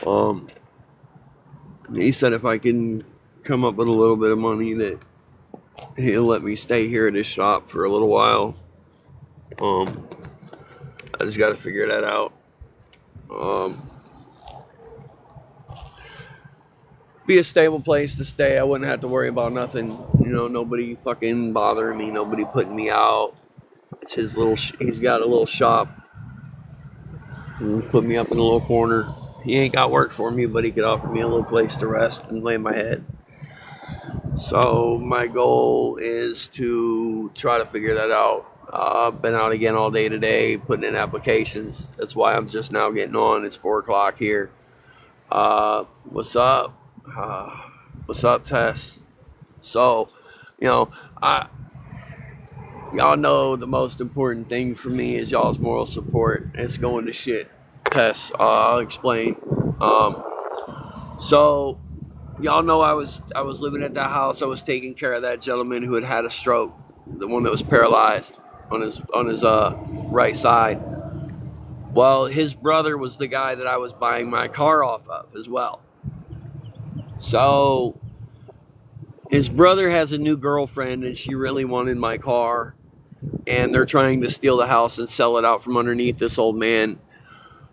Um, he said if I can come up with a little bit of money that he'll let me stay here at his shop for a little while. Um, I just got to figure that out. Um, be a stable place to stay. I wouldn't have to worry about nothing. You know, nobody fucking bothering me. Nobody putting me out. It's his little. He's got a little shop. Put me up in a little corner. He ain't got work for me, but he could offer me a little place to rest and lay my head. So my goal is to try to figure that out. I've been out again all day today, putting in applications. That's why I'm just now getting on. It's 4 o'clock here. What's up? What's up, Tess? So, you know, y'all know the most important thing for me is y'all's moral support. It's going to shit. Tess, I'll explain. Um, so y'all know I was living at that house. I was taking care of that gentleman who had a stroke, the one that was paralyzed on his right side. Well, his brother was the guy that I was buying my car off of as well. So his brother has a new girlfriend, and she really wanted my car, and they're trying to steal the house and sell it out from underneath this old man.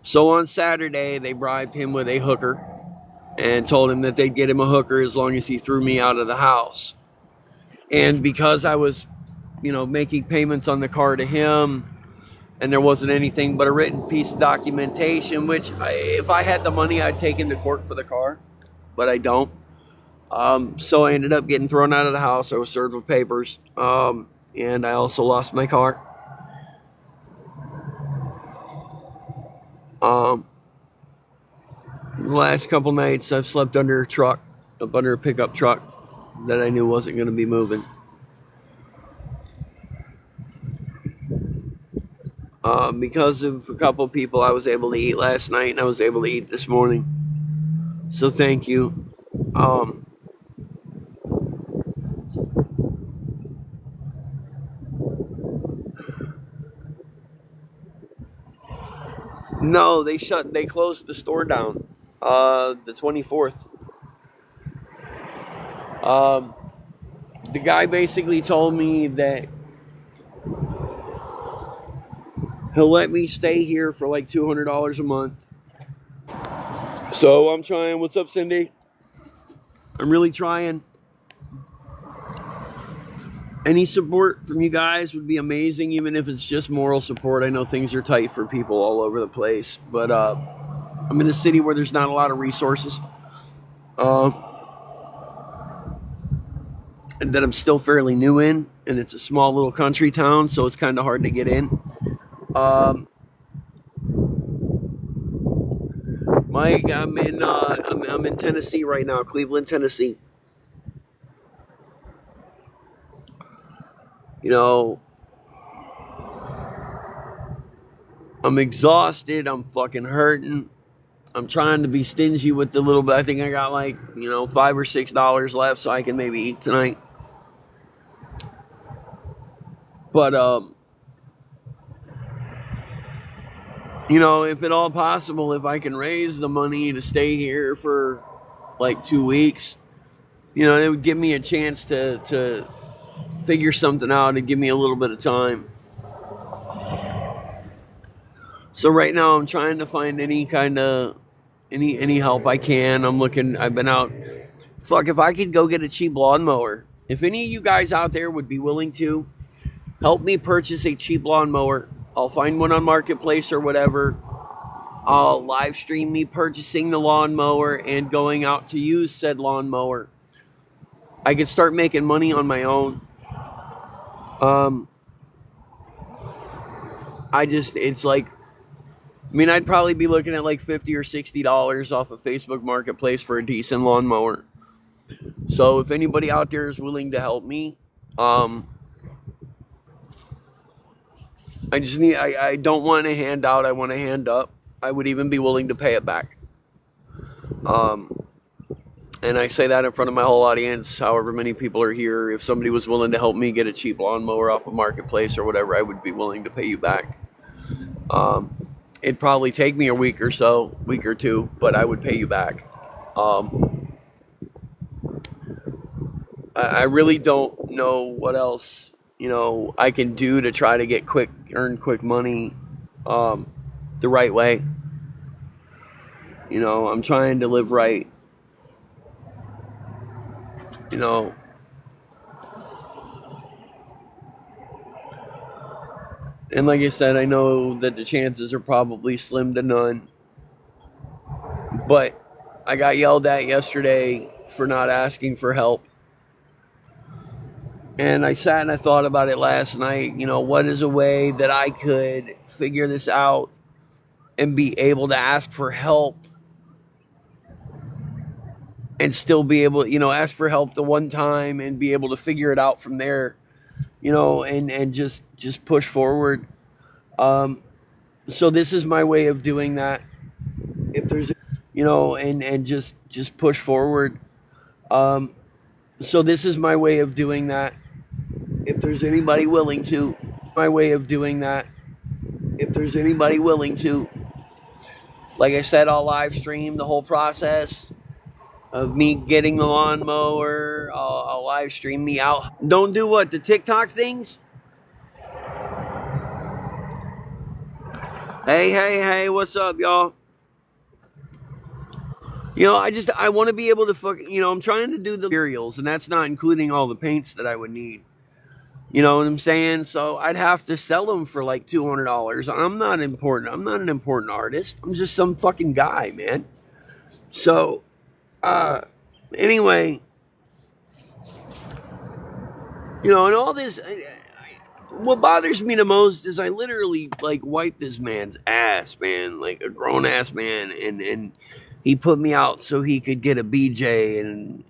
So on Saturday, they bribed him with a hooker and told him that they'd get him a hooker as long as he threw me out of the house. And because I was, making payments on the car to him, and there wasn't anything but a written piece of documentation, which if I had the money, I'd take him to court for the car, but I don't. So I ended up getting thrown out of the house. I was served with papers, and I also lost my car. The last couple nights, I've slept under a truck, up under a pickup truck that I knew wasn't going to be moving. Because of a couple people, I was able to eat last night, and I was able to eat this morning. So thank you. No, they closed the store down, the 24th. The guy basically told me that he'll let me stay here for like $200 a month. So I'm trying. What's up, Cindy? I'm really trying. Any support from you guys would be amazing, even if it's just moral support. I know things are tight for people all over the place, but I'm in a city where there's not a lot of resources. And that I'm still fairly new in, and it's a small little country town, so it's kind of hard to get in. Mike, I'm in Tennessee right now, Cleveland, Tennessee. I'm exhausted. I'm fucking hurting. I'm trying to be stingy with the little bit. I think I got like, $5 or $6 left, so I can maybe eat tonight. But, if at all possible, if I can raise the money to stay here for like 2 weeks, it would give me a chance to figure something out and give me a little bit of time. So right now I'm trying to find any kind of any help I can. I've been out. Fuck, if I could go get a cheap lawnmower. If any of you guys out there would be willing to help me purchase a cheap lawnmower, I'll find one on Marketplace or whatever. I'll live stream me purchasing the lawnmower and going out to use said lawnmower. I could start making money on my own. It's like, I'd probably be looking at like $50 or $60 off of Facebook Marketplace for a decent lawnmower. So if anybody out there is willing to help me, I don't want a handout. I want a hand up. I would even be willing to pay it back. And I say that in front of my whole audience, however many people are here. If somebody was willing to help me get a cheap lawnmower off of Marketplace or whatever, I would be willing to pay you back. it'd probably take me a week or two, but I would pay you back. Um, I really don't know what else I can do to try to earn quick money, um, the right way. I'm trying to live right. You know, and like I said, I know that the chances are probably slim to none. But I got yelled at yesterday for not asking for help. And I sat and I thought about it last night. What is a way that I could figure this out and be able to ask for help and still be able, ask for help the one time and be able to figure it out from there, and just push forward. Um, so this is my way of doing that. If there's, and just push forward. Um, so this is my way of doing that. If there's anybody willing to, my way of doing that. If there's anybody willing to, like I said, I'll live stream the whole process of me getting the lawnmower. I'll live stream me out. Don't do what? The TikTok things? Hey, what's up, y'all? I want to be able to I'm trying to do the materials, and that's not including all the paints that I would need. You know what I'm saying? So I'd have to sell them for like $200. I'm not important. I'm not an important artist. I'm just some fucking guy, man. So, uh, anyway, and all this. What bothers me the most is I literally like wiped this man's ass, man, like a grown ass man, and he put me out so he could get a BJ, and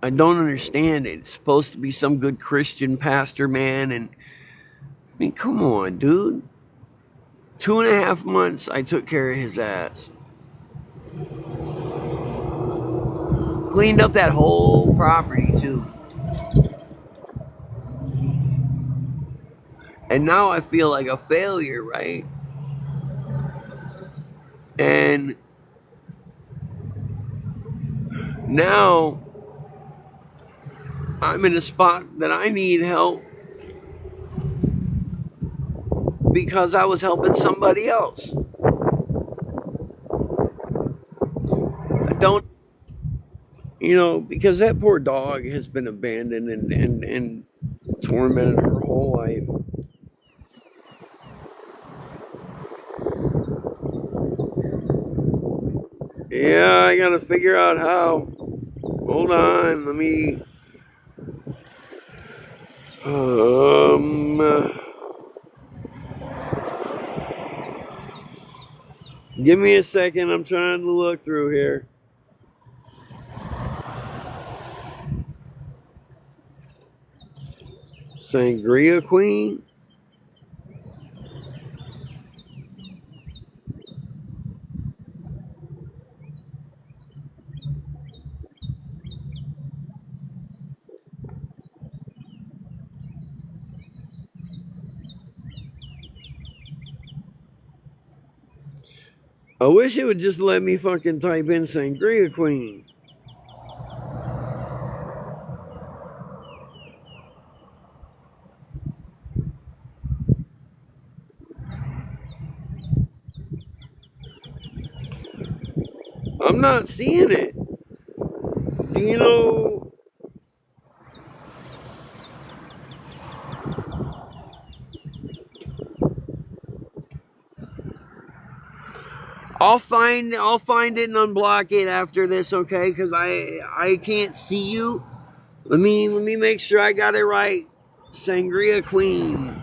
I don't understand it. It's supposed to be some good Christian pastor, man, and I mean, come on, dude. 2.5 months I took care of his ass. Cleaned up that whole property too. And now I feel like a failure, right? And now I'm in a spot that I need help because I was helping somebody else. I don't, because that poor dog has been abandoned and tormented her whole life. Yeah, I gotta figure out how. Hold on, let me. Give me a second. I'm trying to look through here. Sangria Queen? I wish it would just let me fucking type in Sangria Queen. I'm not seeing it. Do you know? I'll find it and unblock it after this, okay? Because I can't see you. Let me make sure I got it right. Sangria Queen.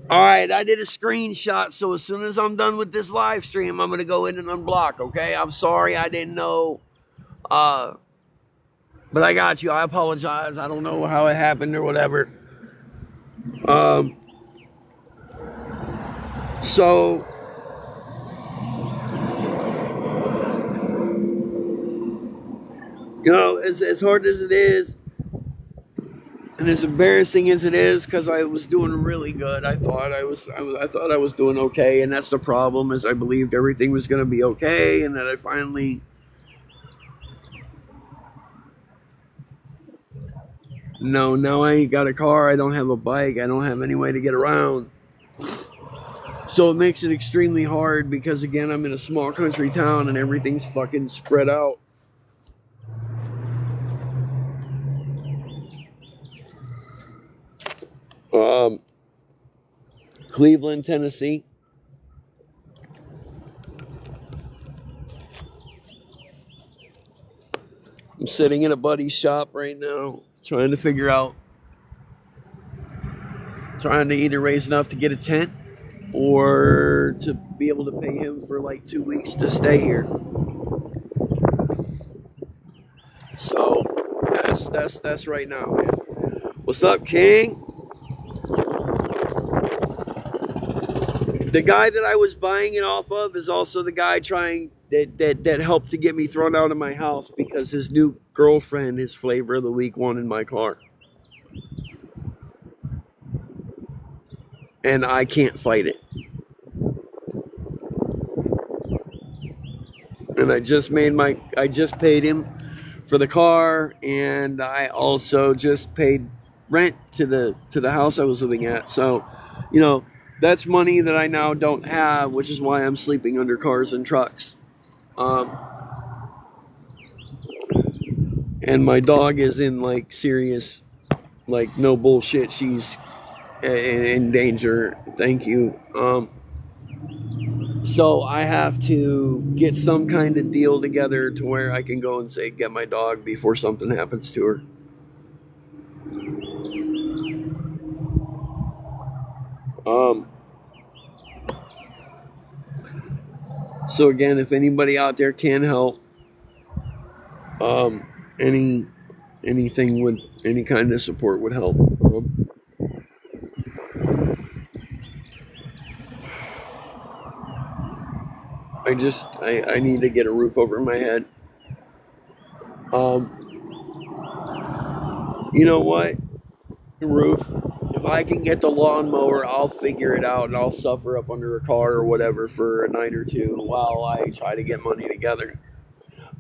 All right, I did a screenshot, so as soon as I'm done with this live stream, I'm gonna go in and unblock. Okay, I'm sorry, I didn't know. But I got you. I apologize. I don't know how it happened or whatever. Um, so as hard as it is, And as embarrassing as it is, because I was doing really good, I thought I was doing okay, and that's the problem. Is I believed everything was going to be okay, and then I finally, no, now I ain't got a car, I don't have a bike, I don't have any way to get around. So it makes it extremely hard because again, I'm in a small country town and everything's fucking spread out. Um, Cleveland, Tennessee. I'm sitting in a buddy's shop right now, trying to either raise enough to get a tent or to be able to pay him for like 2 weeks to stay here. So that's right now, man. What's up, King? The guy that I was buying it off of is also the guy that helped to get me thrown out of my house because his new girlfriend, his flavor of the week, wanted my car. And I can't fight it. And I just paid him for the car, and I also just paid rent to the house I was living at. So, you know, that's money that I now don't have, which is why I'm sleeping under cars and trucks. And my dog is in like serious, like no bullshit. She's in danger. Thank you. So I have to get some kind of deal together to where I can go and say, get my dog before something happens to her. Um, so again, if anybody out there can help, um, any anything with any kind of support would help. I need to get a roof over my head. Um, you know what? Roof. If I can get the lawnmower, I'll figure it out and I'll suffer up under a car or whatever for a night or two while I try to get money together.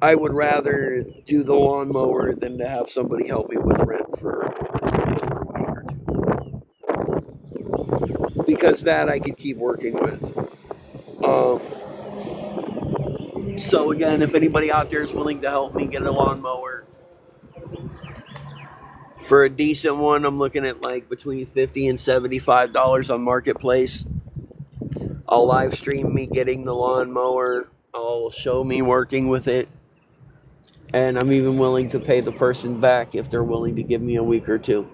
I would rather do the lawnmower than to have somebody help me with rent for this place for a week or two. Because that I could keep working with. Um, so again, if anybody out there is willing to help me get a lawnmower, for a decent one, I'm looking at like between $50 and $75 on Marketplace. I'll live stream me getting the lawnmower. I'll show me working with it. And I'm even willing to pay the person back if they're willing to give me a week or two.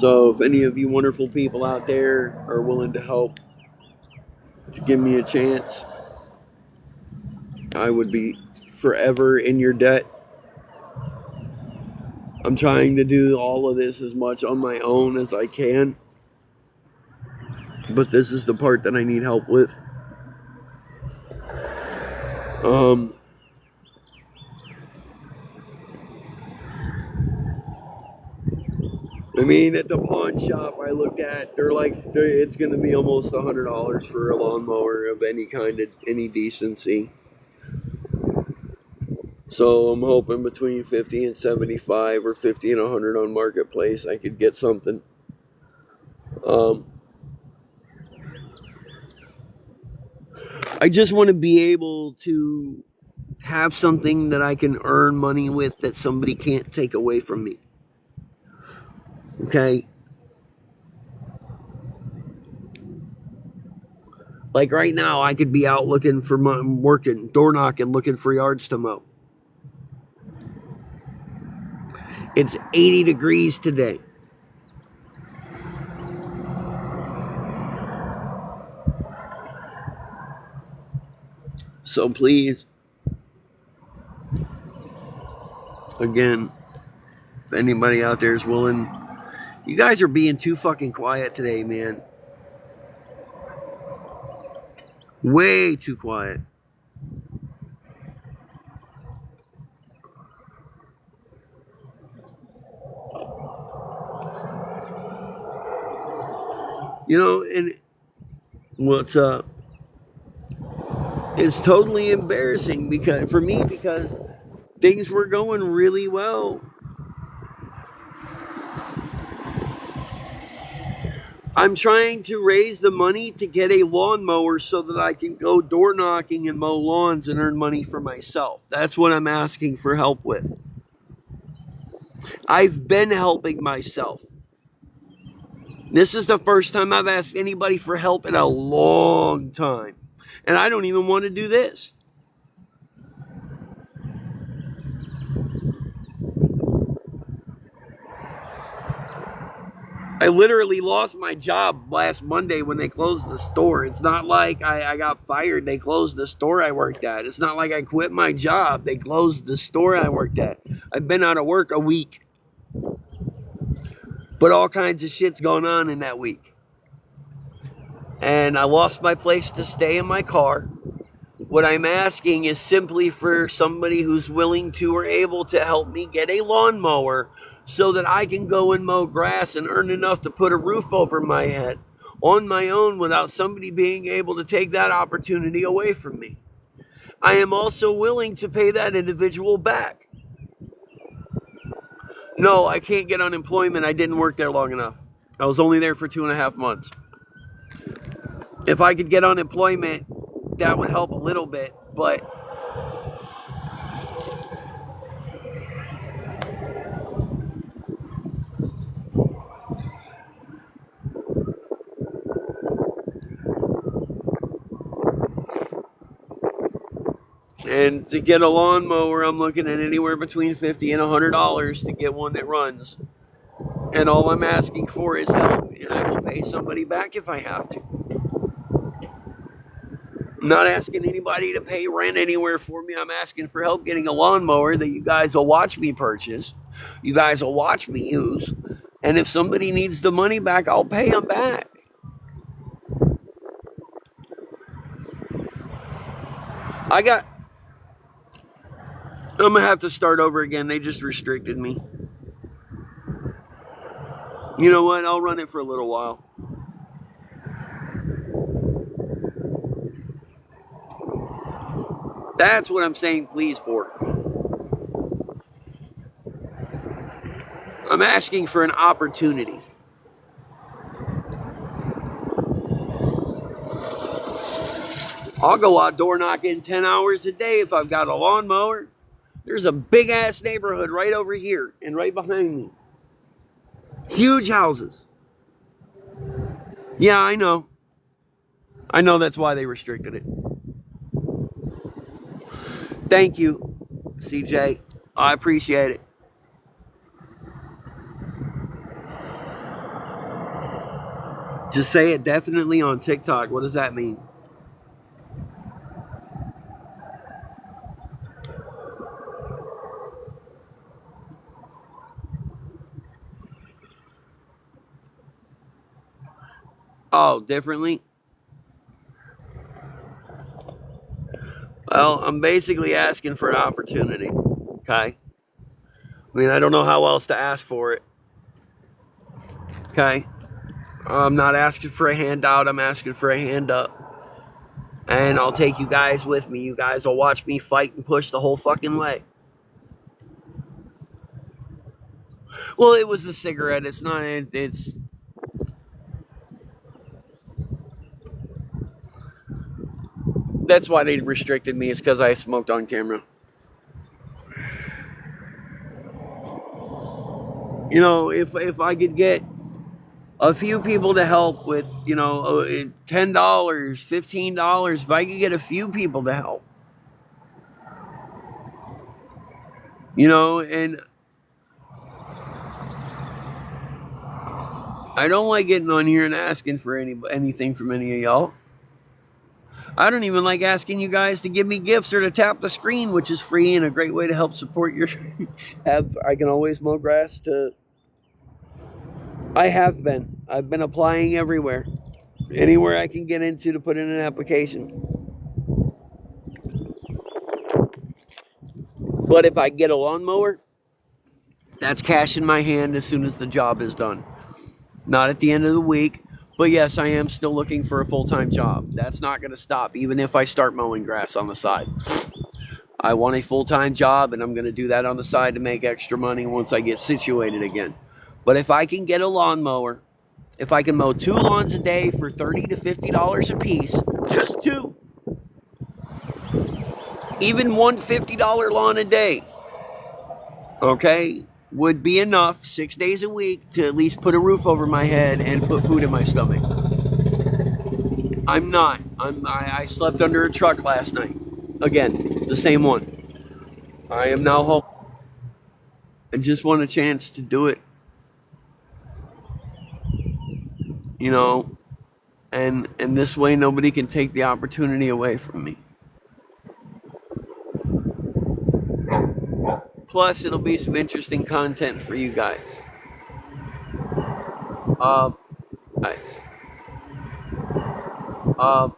So if any of you wonderful people out there are willing to help, to give me a chance, I would be forever in your debt. I'm trying to do all of this as much on my own as I can. But this is the part that I need help with. I mean, at the pawn shop I looked at, it's going to be almost $100 for a lawnmower of any kind of any decency. So I'm hoping between 50 and 75 or 50 and 100 on Marketplace, I could get something. I just want to be able to have something that I can earn money with that somebody can't take away from me. Okay? Like right now, I could be out looking for working, door knocking, looking for yards to mow. It's 80 degrees today. So please, again, if anybody out there is willing, you guys are being too fucking quiet today, man. Way too quiet. You know, and what's up? It's totally embarrassing because for me because things were going really well. I'm trying to raise the money to get a lawnmower so that I can go door knocking and mow lawns and earn money for myself. That's what I'm asking for help with. I've been helping myself. This is the first time I've asked anybody for help in a long time. And I don't even want to do this. I literally lost my job last Monday when they closed the store. It's not like I got fired. They closed the store I worked at. It's not like I quit my job. They closed the store I worked at. I've been out of work a week. But all kinds of shit's going on in that week. And I lost my place to stay in my car. What I'm asking is simply for somebody who's willing to or able to help me get a lawnmower so that I can go and mow grass and earn enough to put a roof over my head on my own without somebody being able to take that opportunity away from me. I am also willing to pay that individual back. No, I can't get unemployment. I didn't work there long enough. I was only there for 2.5 months. If I could get unemployment, that would help a little bit, but and to get a lawnmower, I'm looking at anywhere between $50 and $100 to get one that runs. And all I'm asking for is help, and I will pay somebody back if I have to. I'm not asking anybody to pay rent anywhere for me. I'm asking for help getting a lawnmower that you guys will watch me purchase. You guys will watch me use. And if somebody needs the money back, I'll pay them back. I'm going to have to start over again. They just restricted me. You know what? I'll run it for a little while. That's what I'm saying please for. I'm asking for an opportunity. I'll go out door knocking 10 hours a day if I've got a lawnmower. There's a big ass neighborhood right over here and right behind me. Huge houses. Yeah, I know. I know that's why they restricted it. Thank you, CJ. I appreciate it. Just say it definitely on TikTok. What does that mean? Oh, differently? Well, I'm basically asking for an opportunity. Okay? I mean, I don't know how else to ask for it. Okay? I'm not asking for a handout. I'm asking for a hand up. And I'll take you guys with me. You guys will watch me fight and push the whole fucking way. Well, it was the cigarette. It's not. It's. That's why they restricted me. It's because I smoked on camera. You know, if I could get a few people to help with, you know, $10, $15, if I could get a few people to help, you know, and I don't like getting on here and asking for anything from any of y'all. I don't even like asking you guys to give me gifts or to tap the screen, which is free and a great way to help support your. I can always mow grass to. I have been. I've been applying everywhere, anywhere I can get into to put in an application. But if I get a lawnmower, that's cash in my hand as soon as the job is done. Not at the end of the week, but yes, I am still looking for a full-time job. That's not going to stop, even if I start mowing grass on the side. I want a full-time job, and I'm going to do that on the side to make extra money once I get situated again. But if I can get a lawnmower, if I can mow 2 lawns a day for $30 to $50 a piece, just 2, even one $50 lawn a day, okay, would be enough 6 days a week to at least put a roof over my head and put food in my stomach. I'm not. I slept under a truck last night. Again, the same one. I am now home. I just want a chance to do it. You know, and this way nobody can take the opportunity away from me. Plus, it'll be some interesting content for you guys. Um, I, um,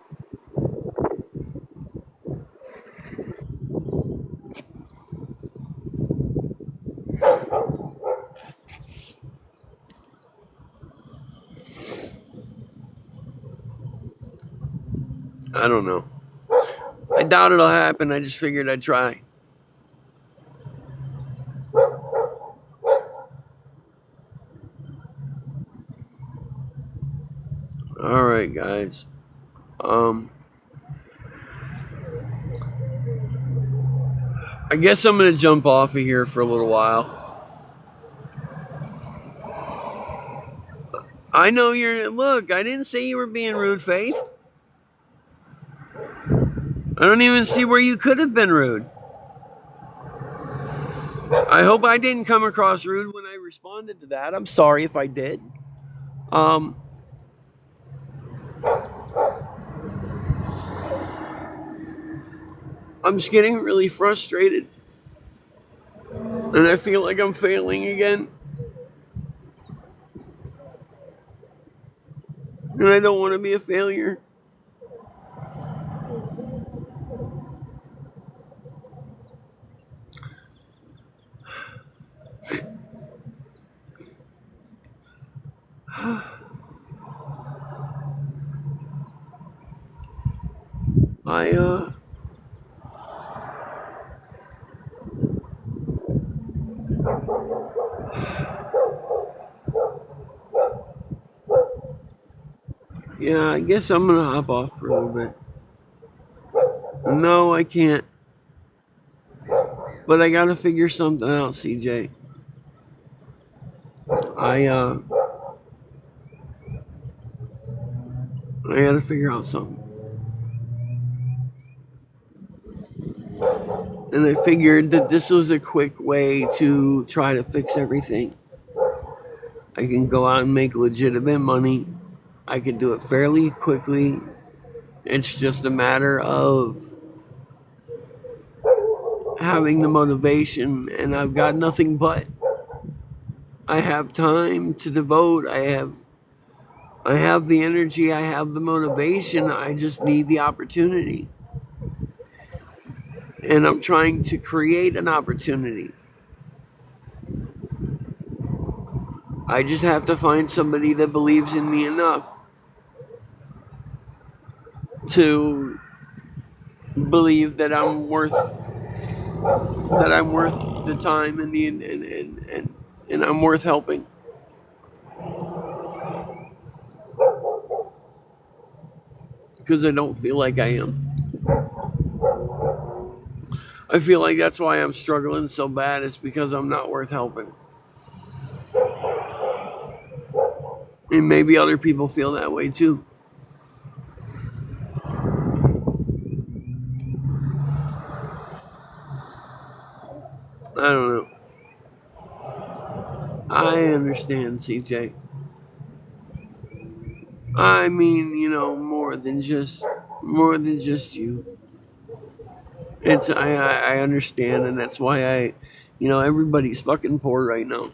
I don't know. I doubt it'll happen. I just figured I'd try. All right, guys. I guess I'm gonna jump off of here for a little while. I know you're. Look, I didn't say you were being rude, Faith. I don't even see where you could have been rude. I hope I didn't come across rude when I responded to that. I'm sorry if I did. I'm just getting really frustrated. And I feel like I'm failing again. And I don't want to be a failure. Yeah, I guess I'm gonna hop off for a little bit. No, I can't. But I gotta figure something out, CJ. I gotta figure out something. And I figured that this was a quick way to try to fix everything. I can go out and make legitimate money. I can do it fairly quickly. It's just a matter of having the motivation, and I've got nothing but. I have time to devote. I have the energy. I have the motivation. I just need the opportunity. And I'm trying to create an opportunity. I just have to find somebody that believes in me enough to believe that I'm worth the time and I'm worth helping. Because I don't feel like I am. I feel like that's why I'm struggling so bad, is because I'm not worth helping. And maybe other people feel that way too. I don't know. I understand, CJ. I mean, more than just you. I understand, and that's why everybody's fucking poor right now.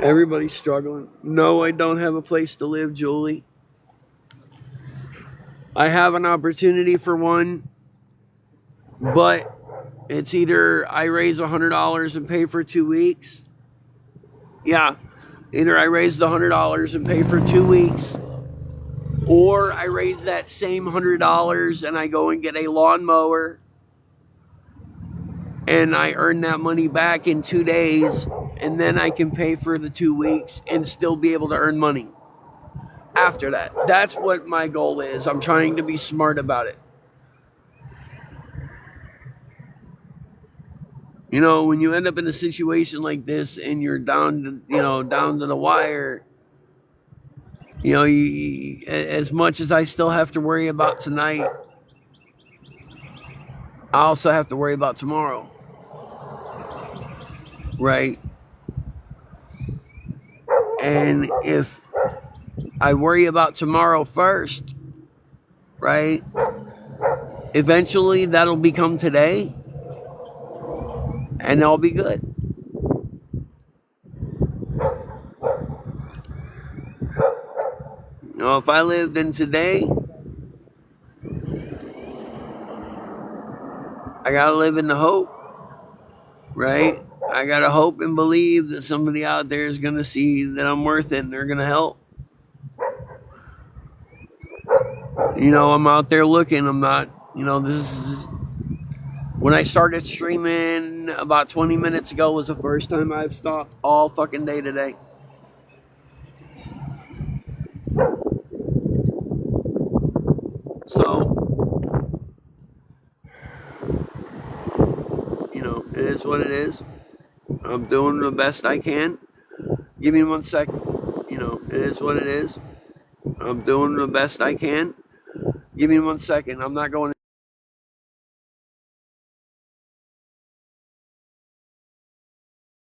Everybody's struggling. No, I don't have a place to live, Julie. I have an opportunity for one, but It's either I raise $100 and pay for 2 weeks. Yeah, either I raise the $100 and pay for 2 weeks, or I raise that same $100 and I go and get a lawnmower and I earn that money back in 2 days, and then I can pay for the 2 weeks and still be able to earn money after that. That's what my goal is. I'm trying to be smart about it. You know, when you end up in a situation like this and you're down to the wire, as much as I still have to worry about tonight, I also have to worry about tomorrow, right? And if I worry about tomorrow first, right, eventually that'll become today, and I'll be good. You know, if I lived in today, I gotta live in the hope, right? I gotta hope and believe that somebody out there is gonna see that I'm worth it and they're gonna help. You know, I'm out there looking. I'm not, this is when I started streaming about 20 minutes ago was the first time I've stopped all fucking day today. So, it is what it is. I'm doing the best I can. Give me 1 second. It is what it is. I'm doing the best I can. Give me 1 second. I'm not going